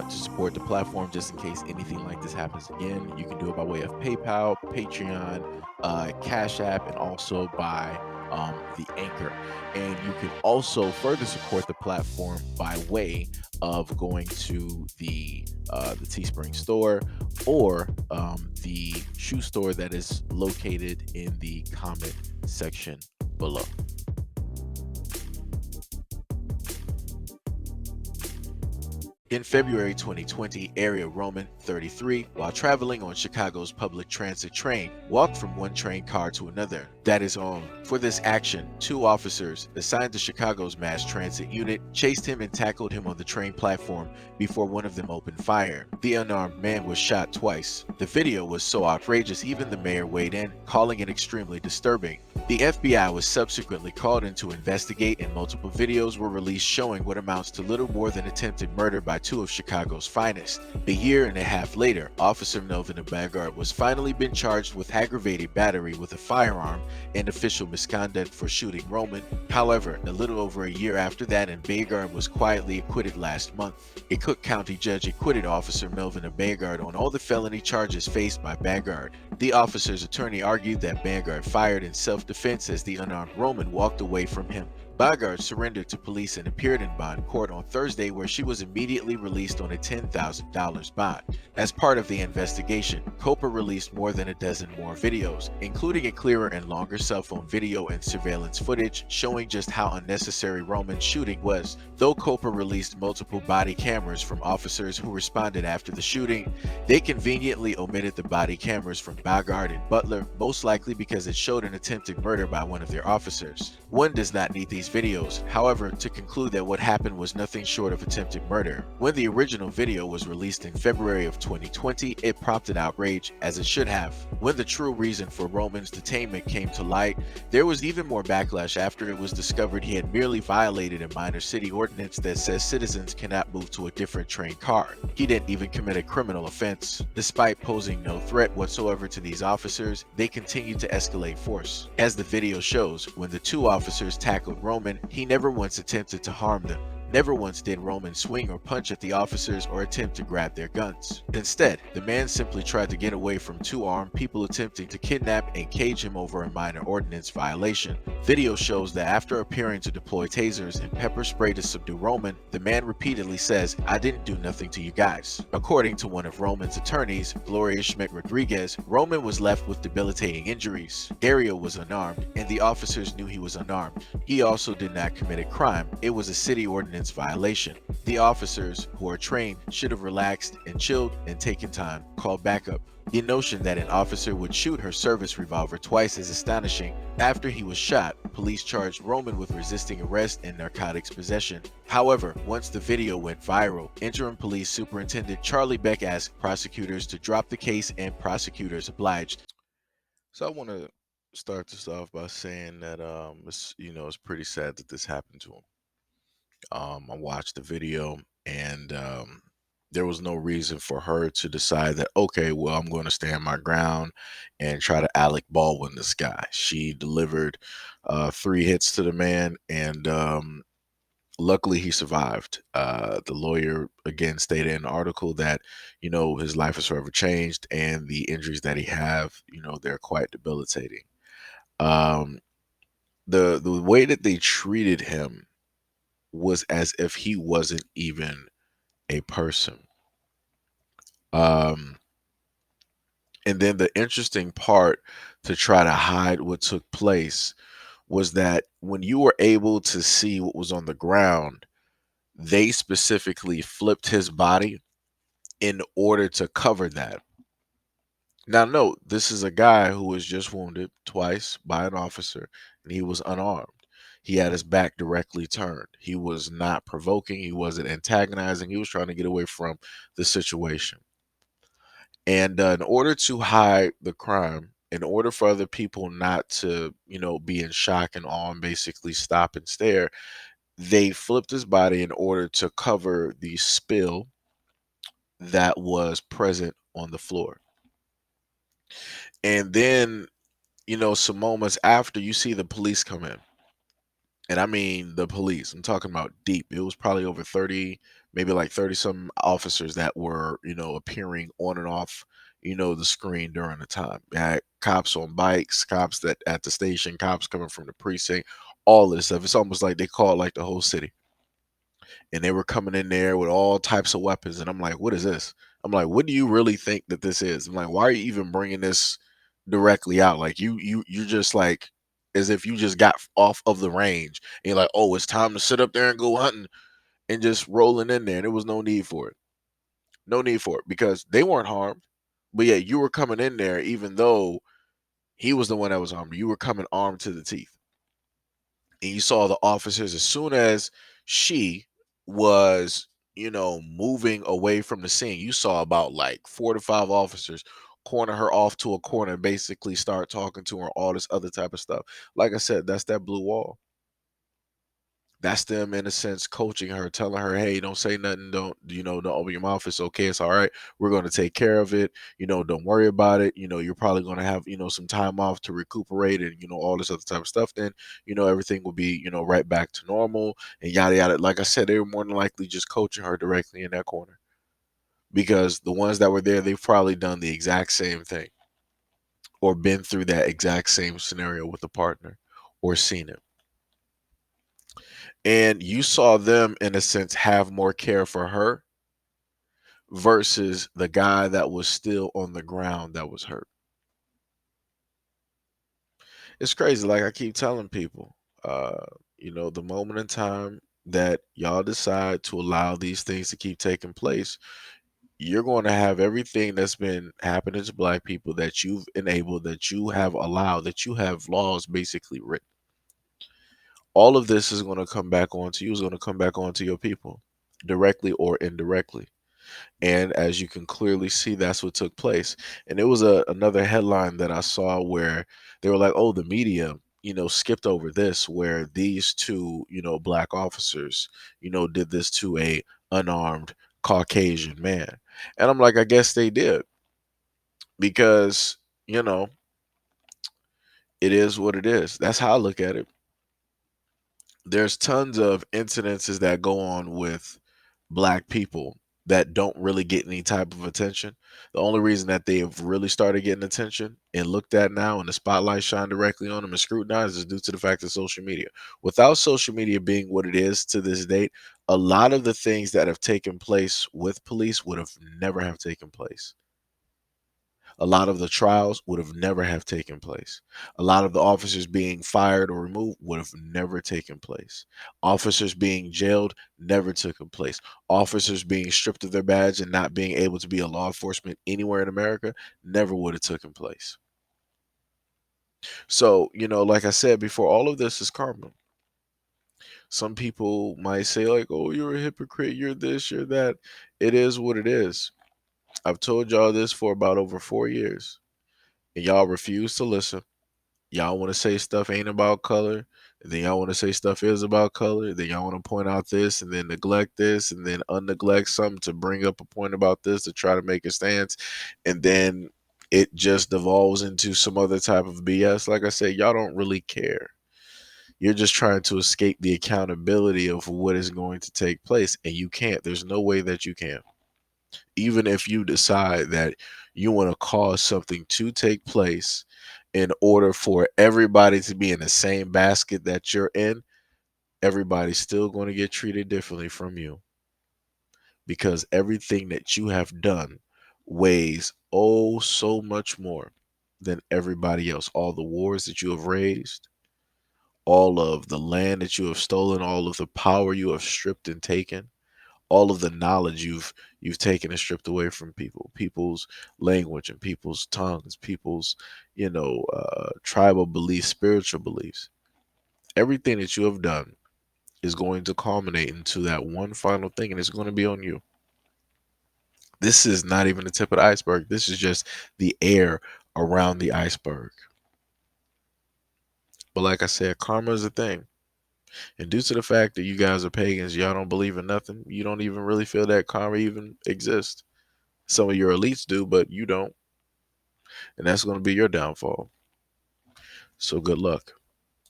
to support the platform just in case anything like this happens again, you can do it by way of PayPal, Patreon, Cash App, and also by the Anchor. And you can also further support the platform by way of going to the Teespring store or the shoe store that is located in the comment section below. In February 2020, Area Roman, 33, while traveling on Chicago's public transit train, walked from one train car to another. That is all. For this action, 2 officers assigned to Chicago's mass transit unit chased him and tackled him on the train platform before one of them opened fire. The unarmed man was shot twice. The video was so outrageous even the mayor weighed in, calling it extremely disturbing. The FBI was subsequently called in to investigate, and multiple videos were released showing what amounts to little more than attempted murder by 2 of Chicago's finest. A year and a half later, Officer Melvin Bagard was finally been charged with aggravated battery with a firearm and official misconduct for shooting Roman. However, a little over a year after that, and Bagard was quietly acquitted last month. A Cook County judge acquitted Officer Melvin Bagard on all the felony charges faced by Bagard. The officer's attorney argued that Bagard fired in self-defense as the unarmed Roman walked away from him. Bagard surrendered to police and appeared in bond court on Thursday, where she was immediately released on a $10,000 bond. As part of the investigation, COPA released more than a dozen more videos, including a clearer and longer cell phone video and surveillance footage showing just how unnecessary Roman's shooting was. Though COPA released multiple body cameras from officers who responded after the shooting, they conveniently omitted the body cameras from Bagard and Butler, most likely because it showed an attempted murder by one of their officers. One does not need these videos, however, to conclude that what happened was nothing short of attempted murder. When the original video was released in February of 2020, it prompted outrage, as it should have. When the true reason for Roman's detainment came to light, there was even more backlash after it was discovered he had merely violated a minor city ordinance that says citizens cannot move to a different train car. He didn't even commit a criminal offense. Despite posing no threat whatsoever to these officers, they continued to escalate force. As the video shows, when the 2 officers tackled Roman, he never once attempted to harm them. Never once did Roman swing or punch at the officers or attempt to grab their guns. Instead, the man simply tried to get away from 2 armed people attempting to kidnap and cage him over a minor ordinance violation. Video shows that after appearing to deploy tasers and pepper spray to subdue Roman, the man repeatedly says, "I didn't do nothing to you guys." According to one of Roman's attorneys, Gloria Schmidt Rodriguez, Roman was left with debilitating injuries. Dario was unarmed, and the officers knew he was unarmed. He also did not commit a crime. It was a city ordinance violation. The officers, who are trained, should have relaxed and chilled and taken time, called backup. The notion that an officer would shoot her service revolver twice is astonishing. After he was shot, police charged Roman with resisting arrest and narcotics possession. However, once the video went viral, Interim Police Superintendent Charlie Beck asked prosecutors to drop the case, and prosecutors obliged. So I want to start this off by saying that it's pretty sad that this happened to him. I watched the video, and there was no reason for her to decide that, okay, well, I'm going to stand my ground and try to Alec Baldwin this guy. She delivered 3 hits to the man, and luckily he survived. The lawyer again stated in the article that, his life is forever changed, and the injuries that he have, they're quite debilitating. Um, the way that they treated him was as if he wasn't even a person. Um, and then the interesting part, to try to hide what took place, was that when you were able to see what was on the ground, they specifically flipped his body in order to cover that. Now, note, this is a guy who was just wounded twice by an officer, and he was unarmed. He had his back directly turned. He was not provoking. He wasn't antagonizing. He was trying to get away from the situation. And in order to hide the crime, in order for other people not to, be in shock and awe and basically stop and stare, they flipped his body in order to cover the spill that was present on the floor. And then, some moments after, you see the police come in. And I mean the police. I'm talking about deep. It was probably over 30, maybe like 30 some officers that were, appearing on and off, the screen during the time. You had cops on bikes, cops that at the station, cops coming from the precinct, all this stuff. It's almost like they called like the whole city. And they were coming in there with all types of weapons. And I'm like, what is this? I'm like, what do you really think that this is? I'm like, why are you even bringing this directly out? Like you just like as if you just got off of the range and you're like, oh, it's time to sit up there and go hunting and just rolling in there. And there was no need for it. No need for it because they weren't harmed. But yeah, you were coming in there even though he was the one that was armed. You were coming armed to the teeth. And you saw the officers as soon as she was, moving away from the scene. You saw about like 4 to 5 officers corner her off to a corner and basically start talking to her, all this other type of stuff. Like I said, that's that blue wall. That's them in a sense coaching her, telling her, hey, don't say nothing, don't open your mouth. It's okay, it's all right. We're gonna take care of it. Don't worry about it. You're probably gonna have, some time off to recuperate and all this other type of stuff. Then, everything will be, right back to normal and yada yada. Like I said, they were more than likely just coaching her directly in that corner. Because the ones that were there, they've probably done the exact same thing or been through that exact same scenario with a partner or seen it. And you saw them in a sense have more care for her versus the guy that was still on the ground that was hurt. It's crazy. Like I keep telling people, the moment in time that y'all decide to allow these things to keep taking place, you're going to have everything that's been happening to black people that you've enabled, that you have allowed, that you have laws basically written. All of this is going to come back onto you, is going to come back onto your people, directly or indirectly. And as you can clearly see, that's what took place. And it was another headline that I saw where they were like, oh, the media, skipped over this, where these two, black officers, did this to a unarmed Caucasian man. And I'm like, I guess they did because, you know, it is what it is. That's how I look at it. There's tons of incidences that go on with black people that don't really get any type of attention. The only reason that they have really started getting attention and looked at now and the spotlight shined directly on them and scrutinized is due to the fact of social media. Without social media being what it is to this date, a lot of the things that have taken place with police would have never have taken place. A lot of the trials would have never have taken place. A lot of the officers being fired or removed would have never taken place. Officers being jailed never took place. Officers being stripped of their badge and not being able to be a law enforcement anywhere in America never would have taken place. So, like I said before, all of this is karma. Some people might say like, "Oh, you're a hypocrite, you're this, you're that." It is what it is. I've told y'all this for about over 4 years, and y'all refuse to listen. Y'all want to say stuff ain't about color, and then y'all want to say stuff is about color, then y'all want to point out this and then neglect this and then unneglect something to bring up a point about this to try to make a stance, and then it just devolves into some other type of BS. Like I said, y'all don't really care. You're just trying to escape the accountability of what is going to take place, and you can't. There's no way that you can. Even if you decide that you want to cause something to take place in order for everybody to be in the same basket that you're in, everybody's still going to get treated differently from you because everything that you have done weighs oh so much more than everybody else. All the wars that you have raised, all of the land that you have stolen, all of the power you have stripped and taken, all of the knowledge you've taken and stripped away from people, people's language and people's tongues, people's tribal beliefs, spiritual beliefs. Everything that you have done is going to culminate into that one final thing, and it's going to be on you. This is not even the tip of the iceberg. This is just the air around the iceberg. But like I said, karma is a thing. And due to the fact that you guys are pagans, y'all don't believe in nothing, you don't even really feel that karma even exists. Some of your elites do, but you don't. And that's going to be your downfall. So good luck.